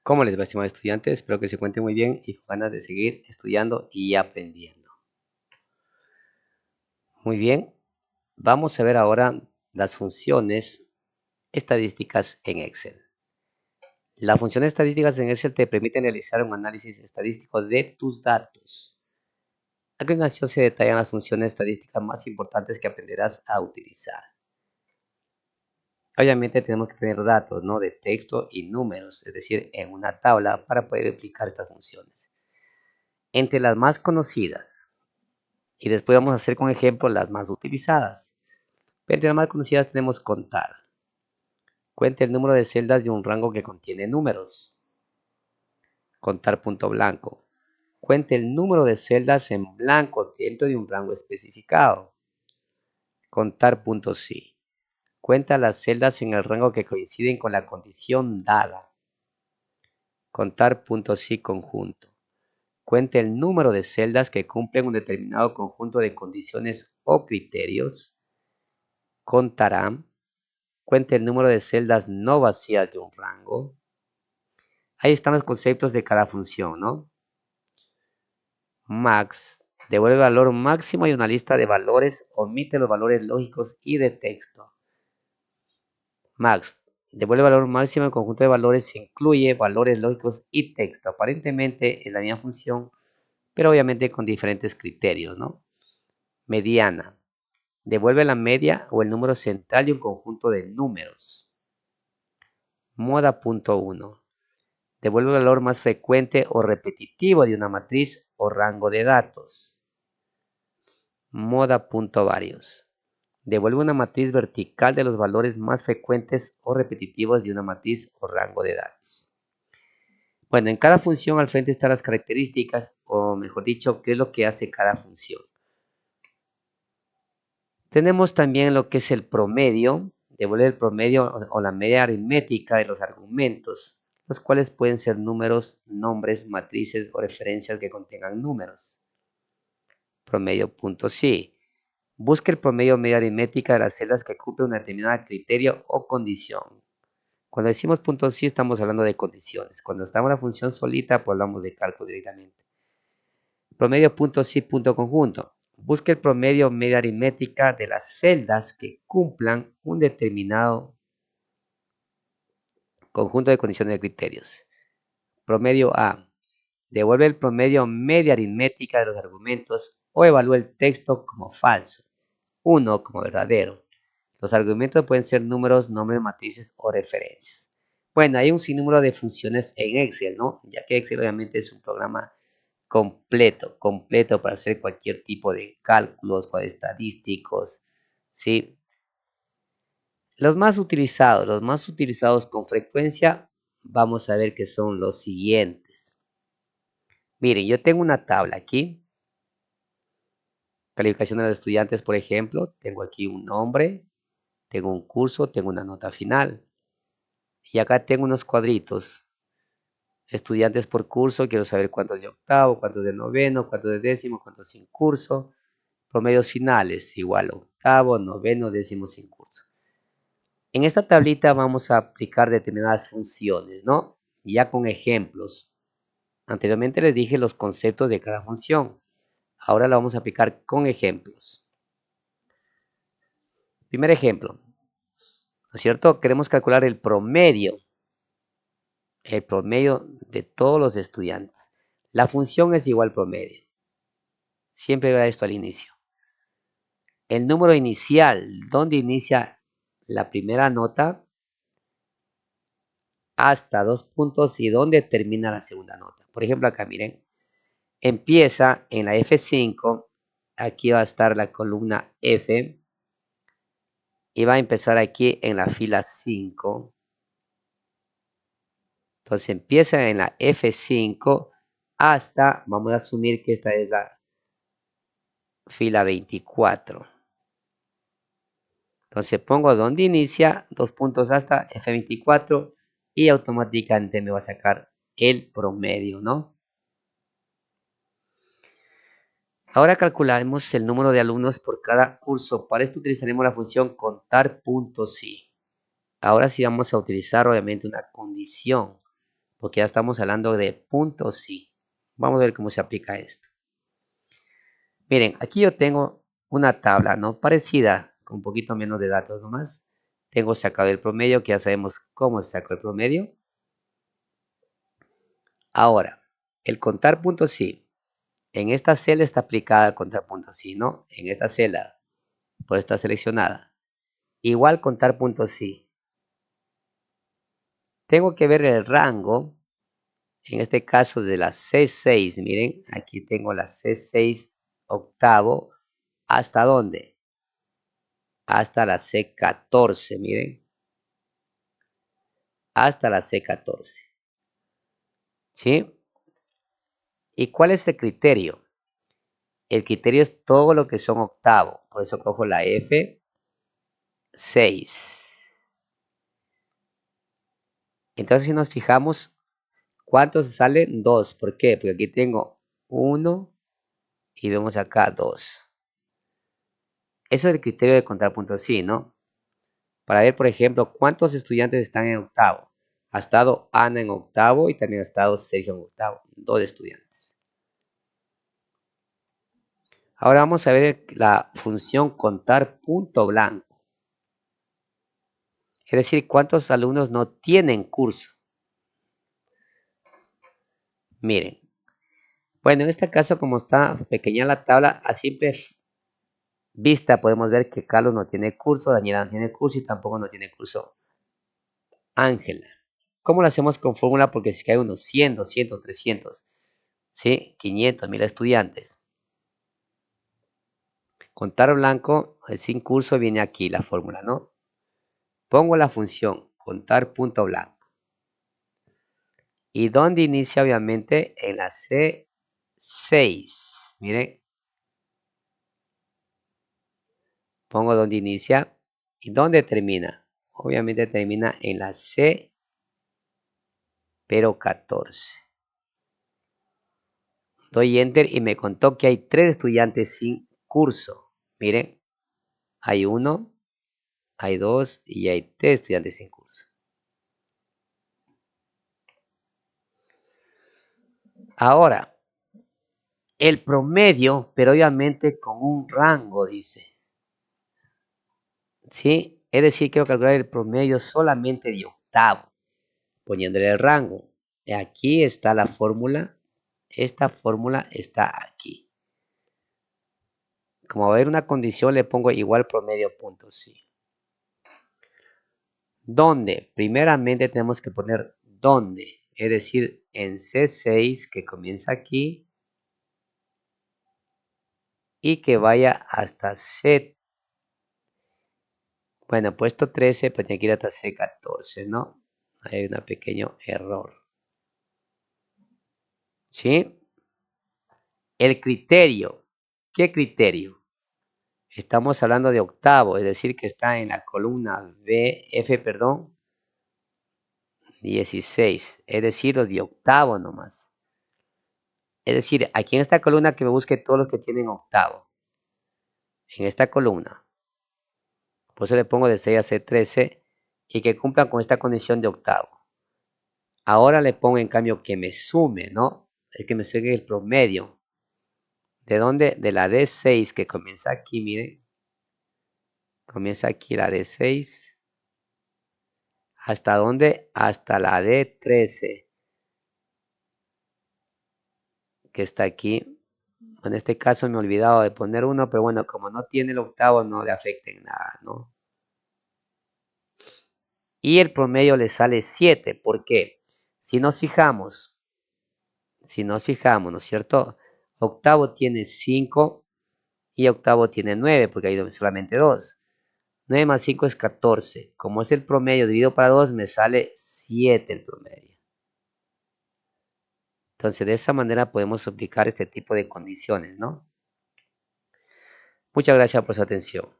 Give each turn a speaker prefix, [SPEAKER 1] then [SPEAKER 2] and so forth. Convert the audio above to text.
[SPEAKER 1] ¿Cómo les va, estimados estudiantes? Espero que se encuentren muy bien y con ganas de seguir estudiando y aprendiendo. Muy bien, vamos a ver ahora las funciones estadísticas en Excel. Las funciones estadísticas en Excel te permiten realizar un análisis estadístico de tus datos. A continuación se detallan las funciones estadísticas más importantes que aprenderás a utilizar. Obviamente tenemos que tener datos, ¿no? De texto y números, es decir, en una tabla para poder aplicar estas funciones. Entre las más conocidas, y después vamos a hacer con ejemplo las más utilizadas. Entre las más conocidas tenemos contar. Cuente el número de celdas de un rango que contiene números. Contar punto blanco. Cuente el número de celdas en blanco dentro de un rango especificado. Contar punto sí. Cuenta las celdas en el rango que coinciden con la condición dada. Contar punto sí conjunto. Cuente el número de celdas que cumplen un determinado conjunto de condiciones o criterios. Contará. Cuente el número de celdas no vacías de un rango. Ahí están los conceptos de cada función, ¿no? Max. Devuelve el valor máximo y una lista de valores. Omite los valores lógicos y de texto. Max. Devuelve el valor máximo en conjunto de valores. Incluye valores lógicos y texto. Aparentemente es la misma función, pero obviamente con diferentes criterios, ¿no? Mediana. Devuelve la media o el número central de un conjunto de números. Moda.1. Devuelve el valor más frecuente o repetitivo de una matriz o rango de datos. Moda.varios. Devuelve una matriz vertical de los valores más frecuentes o repetitivos de una matriz o rango de datos. Bueno, en cada función al frente están las características, o mejor dicho, qué es lo que hace cada función. Tenemos también lo que es el promedio. Devuelve el promedio o la media aritmética de los argumentos, los cuales pueden ser números, nombres, matrices o referencias que contengan números. Promedio.sí. Busca el promedio o media aritmética de las celdas que cumplen un determinado criterio o condición. Cuando decimos .sí estamos hablando de condiciones. Cuando estamos en la función solita, pues hablamos de cálculo directamente. Promedio.sí conjunto. Busque el promedio media aritmética de las celdas que cumplan un determinado conjunto de condiciones de criterios. Promedio A. Devuelve el promedio media aritmética de los argumentos o evalúa el texto como falso. 1 como verdadero. Los argumentos pueden ser números, nombres, matrices o referencias. Bueno, hay un sinnúmero de funciones en Excel, ¿no? Ya que Excel obviamente es un programa completo para hacer cualquier tipo de cálculos, estadísticos, ¿sí? Los más utilizados con frecuencia, vamos a ver que son los siguientes. Miren, yo tengo una tabla aquí. Calificación de los estudiantes, por ejemplo. Tengo aquí un nombre, tengo un curso, tengo una nota final. Y acá tengo unos cuadritos. Estudiantes por curso, quiero saber cuántos de octavo, cuántos de noveno, cuántos de décimo, cuántos sin curso. Promedios finales, igual octavo, noveno, décimo sin curso. En esta tablita vamos a aplicar determinadas funciones, ¿no? Ya con ejemplos. Anteriormente les dije los conceptos de cada función. Ahora la vamos a aplicar con ejemplos. Primer ejemplo, ¿no es cierto? Queremos calcular el promedio de todos los estudiantes. La función es igual promedio. Siempre verá esto al inicio. El número inicial, donde inicia la primera nota, hasta 2 puntos y donde termina la segunda nota. Por ejemplo, acá miren, empieza en la F5, aquí va a estar la columna F y va a empezar aquí en la fila 5. Entonces empieza en la F5 hasta, vamos a asumir que esta es la fila 24. Entonces pongo donde inicia, 2 puntos hasta F24 y automáticamente me va a sacar el promedio, ¿no? Ahora calcularemos el número de alumnos por cada curso. Para esto utilizaremos la función contar.sí. Ahora sí vamos a utilizar obviamente una condición. porque ya estamos hablando de puntos sí. Vamos a ver cómo se aplica esto. Miren, aquí yo tengo una tabla, ¿no? Parecida, con un poquito menos de datos nomás. Tengo sacado el promedio, que ya sabemos cómo se sacó el promedio. Ahora, el contar puntos sí. En esta celda está aplicada contar puntos sí, ¿no? En esta celda, por estar seleccionada. Igual contar puntos sí. Tengo que ver el rango, en este caso de la C6. Miren, aquí tengo la C6 octavo. ¿Hasta dónde? Hasta la C14, miren. Hasta la C14. ¿Sí? ¿Y cuál es el criterio? El criterio es todo lo que son octavos. Por eso cojo la F6. Entonces, si nos fijamos, ¿cuántos salen? 2. ¿Por qué? Porque aquí tengo 1 y vemos acá 2. Eso es el criterio de contar puntos sí, ¿no? Para ver, por ejemplo, cuántos estudiantes están en octavo. Ha estado Ana en octavo y también ha estado Sergio en octavo. 2 estudiantes. Ahora vamos a ver la función contar punto blanco. Es decir, cuántos alumnos no tienen curso. Miren. Bueno, en este caso, como está pequeña la tabla, a simple vista podemos ver que Carlos no tiene curso, Daniela no tiene curso y tampoco no tiene curso Ángela. ¿Cómo lo hacemos con fórmula? Porque si hay unos 100, 200, 300, ¿sí? 500, 1000 estudiantes. Contar blanco, sin curso, viene aquí la fórmula, ¿no? Pongo la función contar punto blanco. ¿Y dónde inicia? Obviamente en la C6. Miren. Pongo donde inicia y dónde termina. Obviamente termina en la C, pero 14. Doy enter y me contó que hay 3 estudiantes sin curso. Miren, hay 1, hay 2 y hay 3 estudiantes sin curso. Ahora, el promedio, pero obviamente con un rango, dice. ¿Sí? Es decir, quiero calcular el promedio solamente de octavo, poniéndole el rango. Aquí está la fórmula. Esta fórmula está aquí. Como va a haber una condición, le pongo igual promedio punto sí. ¿Dónde? Primeramente tenemos que poner dónde. Es decir, en C6 que comienza aquí y que vaya hasta C. Bueno, puesto 13, pues tiene que ir hasta C14, ¿no? Hay un pequeño error. ¿Sí? El criterio. ¿Qué criterio? Estamos hablando de octavo, es decir, que está en la columna F, perdón, 16, es decir, los de octavo nomás. Es decir, aquí en esta columna que me busque todos los que tienen octavo. En esta columna. Por eso le pongo de 6 a C13 y que cumplan con esta condición de octavo. Ahora le pongo en cambio que me sume, ¿no? Es que me sume el promedio. ¿De dónde? De la D6 que comienza aquí, miren. Comienza aquí la D6. ¿Hasta dónde? Hasta la D13. Que está aquí. En este caso me he olvidado de poner uno, pero bueno, como no tiene el octavo, no le afecta en nada, ¿no? Y el promedio le sale 7. ¿Por qué? Si nos fijamos, ¿no es cierto? Octavo tiene 5 y octavo tiene 9, porque hay solamente 2. 9 más 5 es 14. Como es el promedio dividido para 2, me sale 7 el promedio. Entonces, de esa manera podemos aplicar este tipo de condiciones, ¿no? Muchas gracias por su atención.